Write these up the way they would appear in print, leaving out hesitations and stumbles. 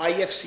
IFC,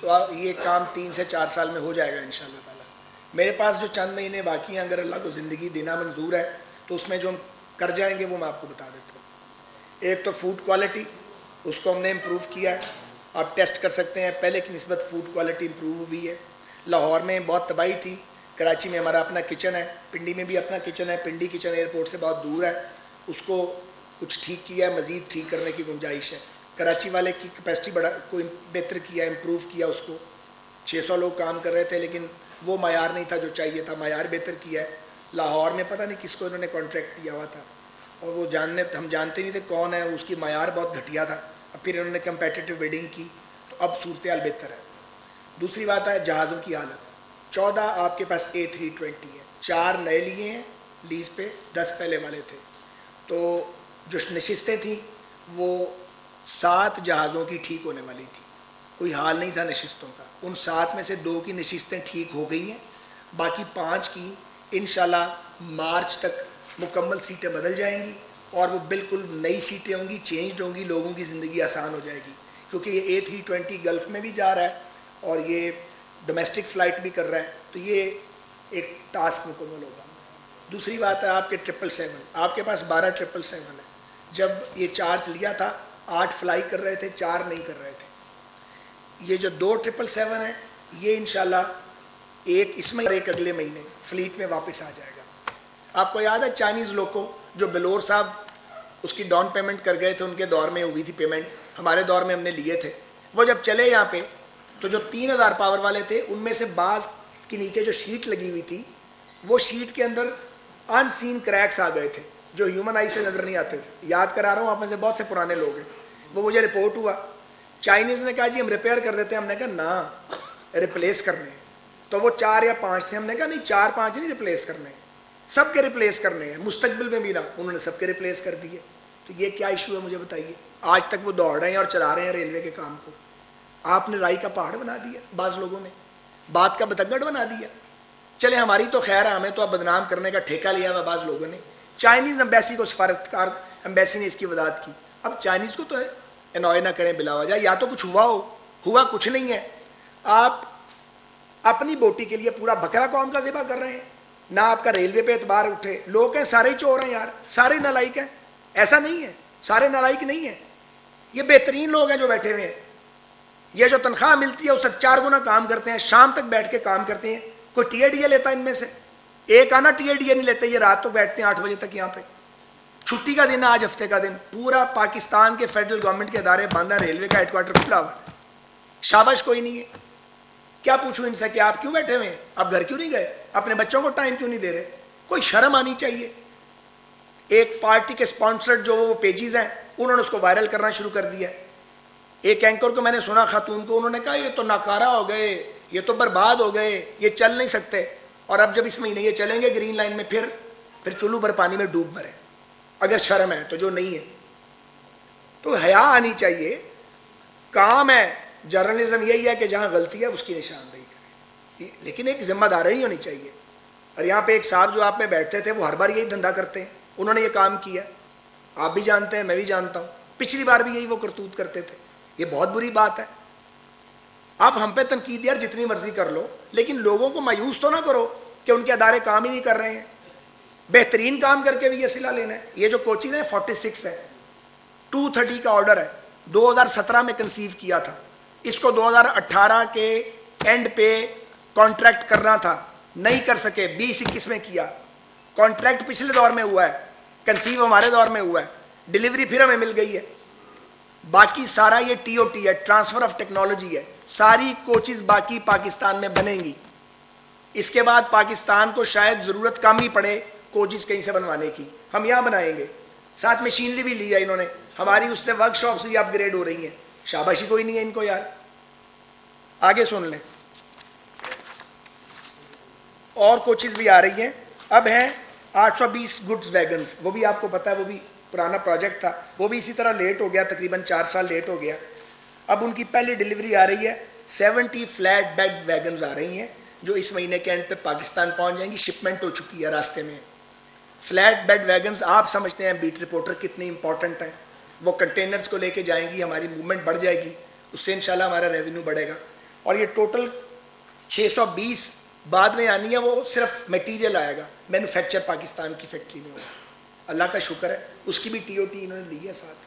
تو یہ کام 3 سے 4 سال میں ہو جائے گا انشاءاللہ تعالی۔ میرے پاس جو چند مہینے باقی ہیں، اگر اللہ کو زندگی دینا منظور ہے تو اس میں جو ہم کر جائیں گے وہ میں آپ کو بتا دیتا ہوں۔ ایک تو فوڈ کوالٹی، اس کو ہم نے امپروو کیا ہے، آپ ٹیسٹ کر سکتے ہیں، پہلے کی نسبت فوڈ کوالٹی امپروو ہوئی ہے۔ لاہور میں بہت تباہی تھی، کراچی میں ہمارا اپنا کچن ہے، پنڈی میں بھی اپنا کچن ہے، پنڈی کچن ایئرپورٹ سے بہت دور ہے، اس کو کچھ ٹھیک کیا ہے، مزید ٹھیک کرنے کی گنجائش ہے۔ کراچی والے کی کیپیسٹی کو بہتر کیا، امپروو کیا، اس کو 600 لوگ کام کر رہے تھے لیکن وہ معیار نہیں تھا جو چاہیے تھا، معیار بہتر کیا ہے۔ لاہور میں پتہ نہیں کس کو انہوں نے کانٹریکٹ دیا ہوا تھا اور وہ ہم جانتے نہیں تھے کون ہے، اس کی معیار بہت گھٹیا تھا، اب پھر انہوں نے کمپیٹیٹو بڈنگ کی تو اب صورتحال بہتر ہے۔ دوسری بات ہے جہازوں کی حالت، 14 آپ کے پاس A320 ہے، 4 نئے لیے ہیں لیز پہ، 10 پہلے والے تھے، تو جو نشستیں تھیں وہ 7 جہازوں کی ٹھیک ہونے والی تھی، کوئی حال نہیں تھا نشستوں کا، ان 7 میں سے 2 کی نشستیں ٹھیک ہو گئی ہیں، باقی 5 کی انشاءاللہ مارچ تک مکمل سیٹیں بدل جائیں گی اور وہ بالکل نئی سیٹیں ہوں گی، چینجڈ ہوں گی، لوگوں کی زندگی آسان ہو جائے گی، کیونکہ یہ A320 گلف میں بھی جا رہا ہے اور یہ ڈومیسٹک فلائٹ بھی کر رہا ہے، تو یہ ایک ٹاسک مکمل ہوگا۔ دوسری بات ہے آپ کے 777، آپ کے پاس 12 777 ہے، جب یہ چارج لیا تھا 8 فلائی کر رہے تھے، 4 نہیں کر رہے تھے، یہ جو 2 777 ہیں یہ انشاءاللہ ایک اس میں اور ایک اگلے مہینے فلیٹ میں واپس آ جائے گا۔ آپ کو یاد ہے چائنیز لوگوں جو بلور صاحب اس کی ڈاؤن پیمنٹ کر گئے تھے، ان کے دور میں ہوئی تھی پیمنٹ، ہمارے دور میں ہم نے لیے تھے، وہ جب چلے یہاں پہ تو جو 3000 پاور والے تھے ان میں سے بعض کی نیچے جو شیٹ لگی ہوئی تھی وہ شیٹ کے اندر ان سین کریکس آ گئے تھے جو ہیومن آئی سے نظر نہیں آتے تھے، یاد کرا رہا ہوں، آپ میں سے بہت سے پرانے لوگ ہیں، وہ مجھے رپورٹ ہوا، چائنیز نے کہا جی ہم ریپیئر کر دیتے ہیں، ہم نے کہا نا ریپلیس کرنے ہیں، تو وہ 4 یا 5 تھے، ہم نے کہا نہیں 4 5 نہیں ریپلیس کرنے ہیں، سب کے ریپلیس کرنے ہیں، مستقبل میں بھی نہ، انہوں نے سب کے ریپلیس کر دیے، تو یہ کیا ایشو ہے مجھے بتائیے؟ آج تک وہ دوڑ رہے ہیں اور چلا رہے ہیں ریلوے کے کام کو، آپ نے رائی کا پہاڑ بنا دیا، بعض لوگوں نے بات کا بتگڑ بنا دیا۔ چلے ہماری تو خیر ہے، ہمیں تو اب بدنام کرنے کا ٹھیکہ لیا ہوا بعض لوگوں نے، چائنیز ایمبیسی کو سفارتکار ایمبیسی نے اس کی وضاحت کی، اب چائنیز کو تو انوائے نہ کریں بلا وجہ، یا تو کچھ ہوا کچھ نہیں ہے، آپ اپنی بوٹی کے لیے پورا بکرا قوم کا ذبح کر رہے ہیں، نہ آپ کا ریلوے پہ اعتبار اٹھے، لوگ ہیں سارے ہی چور ہیں یار، سارے نالائق ہیں، ایسا نہیں ہے، سارے نالائق نہیں ہیں، یہ بہترین لوگ ہیں جو بیٹھے ہوئے ہیں، یہ جو تنخواہ ملتی ہے اس سے 4 گنا کام کرتے ہیں، شام تک بیٹھ کے کام کرتے ہیں، کوئی ٹی اے ڈی اے لیتا ہے ان میں سے؟ ایک آنا ٹی اے ڈی اے نہیں لیتے، یہ رات تو بیٹھتے ہیں 8 بجے تک یہاں پہ، چھٹی کا دن ہے آج، ہفتے کا دن، پورا پاکستان کے فیڈرل گورنمنٹ کے ادارے بند ہیں، ریلوے کا ہیڈ کوارٹر کھلا ہوا ہے، شاباش کوئی نہیں ہے، کیا پوچھوں ان سے کہ آپ کیوں بیٹھے ہوئے ہیں، آپ گھر کیوں نہیں گئے، اپنے بچوں کو ٹائم کیوں نہیں دے رہے؟ کوئی شرم آنی چاہیے۔ ایک پارٹی کے سپانسرڈ جو وہ پیجز ہیں انہوں نے اس کو وائرل کرنا شروع کر دیا، ایک اینکر کو میں نے سنا خاتون کو، انہوں نے کہا یہ تو ناکارہ ہو گئے، یہ تو برباد ہو گئے، یہ چل نہیں سکتے، اور اب جب اس مہینے یہ چلیں گے گرین لائن میں پھر چلو بھر پانی میں ڈوب مرے، اگر شرم ہے تو، جو نہیں ہے تو حیا آنی چاہیے، کام ہے جرنلزم یہی ہے کہ جہاں غلطی ہے اس کی نشاندہی کرے، لیکن ایک ذمہ داری ہونی چاہیے۔ اور یہاں پہ ایک صاحب جو آپ میں بیٹھتے تھے وہ ہر بار یہی دھندا کرتے ہیں، انہوں نے یہ کام کیا، آپ بھی جانتے ہیں میں بھی جانتا ہوں، پچھلی بار بھی یہی وہ کرتوت کرتے تھے، یہ بہت بری بات ہے۔ آپ ہم پہ تنقید یار جتنی مرضی کر لو، لیکن لوگوں کو مایوس تو نہ کرو کہ ان کے ادارے کام ہی نہیں کر رہے ہیں، بہترین کام کر کے بھی یہ صلہ لینا ہے۔ یہ جو کوچز ہیں 46 ہے، 230 کا آرڈر ہے، 2017 میں کنسیو کیا تھا، اس کو 2018 کے اینڈ پہ کانٹریکٹ کرنا تھا، نہیں کر سکے، 2021 میں کیا، کانٹریکٹ پچھلے دور میں ہوا ہے، کنسیو ہمارے دور میں ہوا ہے، ڈلیوری پھر ہمیں مل گئی ہے، باقی سارا یہ ٹی او ٹی ہے، ٹرانسفر آف ٹیکنالوجی ہے، ساری کوچز باقی پاکستان میں بنیں گی، اس کے بعد پاکستان کو شاید ضرورت کم ہی پڑے کوچز کہیں سے بنوانے کی، ہم یہاں بنائیں گے، ساتھ مشینری بھی لی ہے انہوں نے، ہماری اس سے ورک شاپس بھی اپ گریڈ ہو رہی ہیں، شاباشی کوئی نہیں ہے ان کو یار۔ آگے سن لیں، اور کوچز بھی آ رہی ہیں، اب ہیں 820 گڈز ویگنز، وہ بھی آپ کو پتا ہے وہ بھی پرانا پروجیکٹ تھا، وہ بھی اسی طرح لیٹ ہو گیا، تقریباً 4 سال لیٹ ہو گیا، اب ان کی پہلی ڈلیوری آ رہی ہے، 70 فلیٹ بیڈ ویگنز آ رہی ہیں جو اس مہینے کے اینڈ پہ پاکستان پہنچ جائیں گی، شپمنٹ ہو چکی ہے راستے میں۔ فلیٹ بیڈ ویگنز آپ سمجھتے ہیں بیٹ رپورٹر کتنی امپورٹنٹ ہیں، وہ کنٹینرز کو لے کے جائیں گی، ہماری موومنٹ بڑھ جائے گی، اس سے انشاءاللہ ہمارا ریونیو بڑھے گا۔ اور یہ ٹوٹل 620 بعد میں آنی ہے، وہ صرف میٹیریل آئے گا، مینوفیکچر پاکستان کی فیکٹری میں ہوگا. اللہ کا شکر ہے، اس کی بھی ٹی او ٹی انہوں نے لی ہے ساتھ.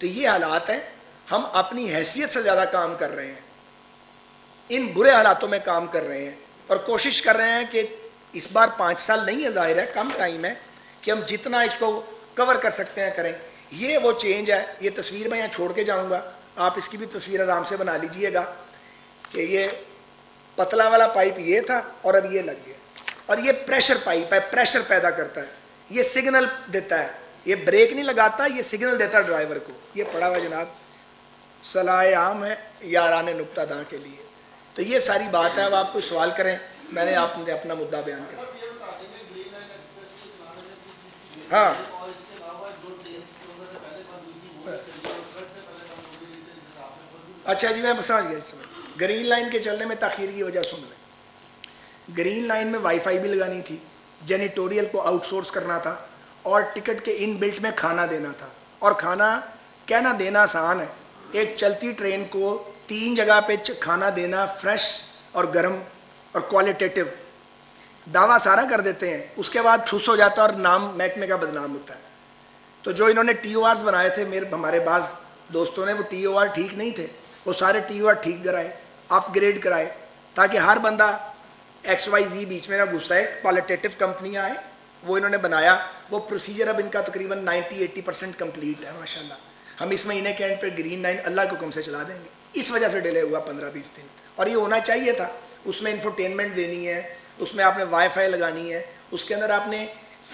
تو یہ حالات ہیں، ہم اپنی حیثیت سے زیادہ کام کر رہے ہیں، ان برے حالاتوں میں کام کر رہے ہیں اور کوشش کر رہے ہیں کہ اس بار 5 سال نہیں ہے، ظاہر ہے کم ٹائم ہے، کہ ہم جتنا اس کو کور کر سکتے ہیں کریں. یہ وہ چینج ہے. یہ تصویر میں یہاں چھوڑ کے جاؤں گا، آپ اس کی بھی تصویر آرام سے بنا لیجئے گا کہ یہ پتلا والا پائپ یہ تھا اور اب یہ لگ گیا. اور یہ پریشر پائپ ہے، پریشر پیدا کرتا ہے، یہ سگنل دیتا ہے، یہ بریک نہیں لگاتا، یہ سگنل دیتا ہے ڈرائیور کو. یہ پڑا ہوا جناب صلاح عام ہے یاران نقطہ داں کے لیے. تو یہ ساری بات ہے. اب آپ کوئی سوال کریں، میں نے آپ نے اپنا مدعا بیان کیا. ہاں اچھا جی، میں سمجھ گیا. گرین لائن کے چلنے میں تاخیر کی وجہ سن لیں. گرین لائن میں وائی فائی بھی لگانی تھی، جینیٹوریل کو آؤٹ سورس کرنا تھا، اور ٹکٹ کے ان بلٹ میں کھانا دینا تھا. اور کھانا کہنا دینا آسان ہے، ایک چلتی ٹرین کو 3 جگہ پہ کھانا دینا فریش اور گرم اور کوالٹیٹیو، دعویٰ سارا کر دیتے ہیں، اس کے بعد ٹھوس ہو جاتا ہے اور نام محکمے کا بدنام ہوتا ہے. تو جو انہوں نے ٹی او آرز بنائے تھے ہمارے بعض دوستوں نے، وہ ٹی او آر ٹھیک نہیں تھے. وہ سارے ٹی او آر ٹھیک کرائے، اپ گریڈ کرائے، تاکہ ہر بندہ ایکس وائی زی بیچ میں نہ گھسا ہے. کوالٹیٹیو کمپنیاں ہیں، وہ انہوں نے بنایا. وہ پروسیجر اب ان کا تقریباً 90-80% کمپلیٹ ہے ماشاءاللہ. ہم اس مہینے کے اینڈ پہ گرین لائن اللہ کے حکم سے چلا دیں گے. اس وجہ سے ڈیلے ہوا 15-20 دن، اور یہ ہونا چاہیے تھا. اس میں انفوٹینمنٹ دینی ہے، اس میں آپ نے وائی فائی لگانی ہے، اس کے اندر آپ نے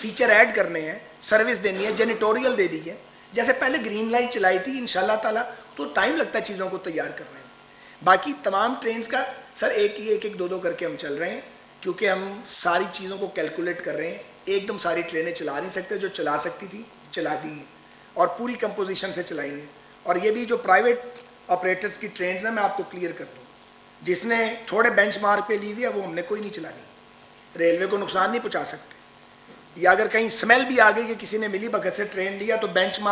فیچر ایڈ کرنے ہیں، سروس دینی ہے، جینیٹوریل دے دیجیے جیسے پہلے گرین لائن چلائی تھی. انشاءاللہ تعالی تو ٹائم لگتا ہے چیزوں کو تیار کرنے میں. باقی تمام ٹرینز کا سر ایک 2 کر کے ہم چل رہے ہیں، کیونکہ ہم ساری چیزوں کو کیلکولیٹ کر رہے ہیں. ایک دم ساری ٹرینیں چلا نہیں سکتے، جو چلا سکتی تھی چلا دی ہیں، اور پوری کمپوزیشن سے چلائیں گے. اور یہ بھی جو پرائیویٹ آپریٹرز کی ٹرینز ہیں، میں آپ کو کلیئر کر دوں، جس نے تھوڑے بینچ مارک پہ لی ہوئی ہے وہ ہم نے کوئی نہیں چلانی. ریلوے کو نقصان نہیں پہنچا سکتے. یا اگر کہیں سمیل بھی آ گئی کہ کسی نے ملی بھگت سے ٹرین لیا تو بینچ مارک